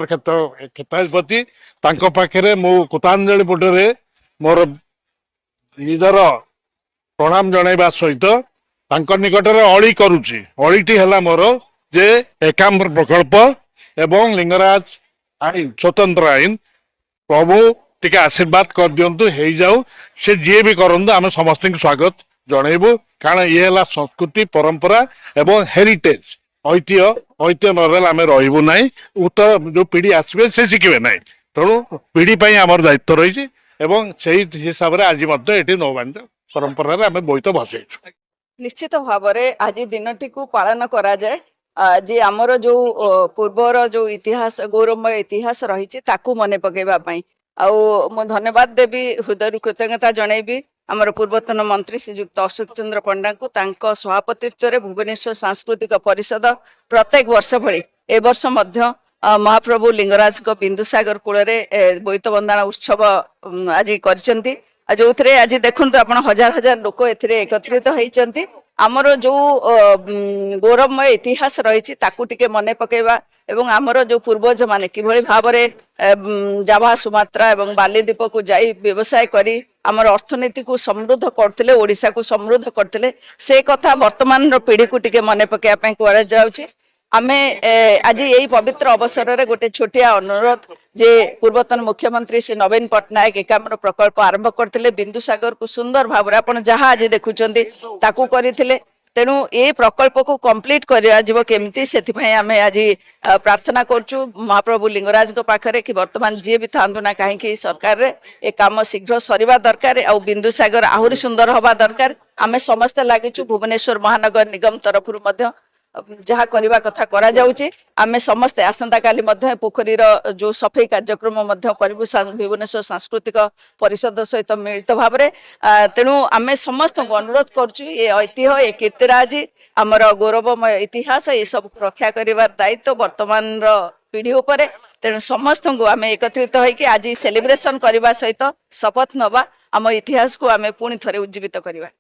क्षेत्राधिपति पाखे मु कृतांजलि पुटरे मोर निजर प्रणाम जनवा सहित निकटर अली करुच्ची अलीटी है मोर जे एकाम्र प्रकल्प एवं लिंगराज आईन स्वतंत्र आईन प्रभु टिके आशीर्वाद कर दिंतु हो जाऊ से जी भी करूँ आम समस्त स्वागत जनइबू कारण ये है संस्कृति परंपरा एवं हेरिटेज ऐतिह्य ऐतिह्य नरल आम रही ना उत्तर जो पीढ़ी आसवे से शिखे ना तेणु पीढ़ी आम दायित्व रही से हिसाब से आज ये नौबान्य परंपरा आम बोईत भसईचु निश्चित भाव में आज दिनटी को पालन करा जाए जे आमर जो पूर्वर जो इतिहास गौरवमय इतिहास रही मन पकईवाई मु धन्यवाद देवी हृदय कृतज्ञता जनइबी आमर पूर्वतन मंत्री श्रीजुक्त अशोक चंद्र पंडा को सभापतित्व भुवनेश्वर सांस्कृतिक परिषद प्रत्येक वर्ष भली ए वर्ष महाप्रभु लिंगराज बिंदुसागर कूल बोईत बंदाण उत्सव आज कर जो आज देखु आप हजार हजार लोक एकत्रित होती आमर जो गौरवमय इतिहास रही टे मन पकेवा एवं आमर जो पूर्वज माने किभली भाव में जाभा सुमात्रा एवं बालीद्वीप को जाई व्यवसाय करी आमर अर्थनीति को समृद्ध करते ओडिशा को समृद्ध करते से कथा वर्तमान पीढ़ी को टिके मन पकेवा करा जाउछि आमे आज यही पवित्र अवसर में गोटे छोटिया अनुरोध जे पूर्वतन मुख्यमंत्री श्री नवीन पट्टनायक एकाम्र प्रकल्प आरंभ करते बिंदुसागर को सुंदर भाव आपण जहाँ आज देखुंत ताकू करथिले तेणु ये प्रकल्प को कंप्लीट करमती से आम आज प्रार्थना करचु महाप्रभु लिंगराज पाखरे कि वर्तमान जी भी था ना कहीं सरकार रे ए काम शीघ्र सरिबा दरकार आ बिंदुसागर आहुरी सुंदर हवा दरकार आमे समस्ते लागिचु भुवनेश्वर महानगर निगम तरफ जहाँ करने कथा करा जाउची आमे समस्ते आसंता काली पोखरीर जो सफाई कार्यक्रम करूँ भुवनेश्वर सांस्कृतिक परिषद सहित मिलित भाव में तेणु आमे समस्त अनुरोध करुँ ये ऐतिह्य ये कीर्तिराज आमर गौरवमय इतिहास ये सब रक्षा कर दायित्व वर्तमान पीढ़ी उपरे तेणु समस्त को आम एकत्रित होकर आज सेलिब्रेशन करने सहित शपथ नवा आम इतिहास को आम पुणी थे उज्जीवित करवा।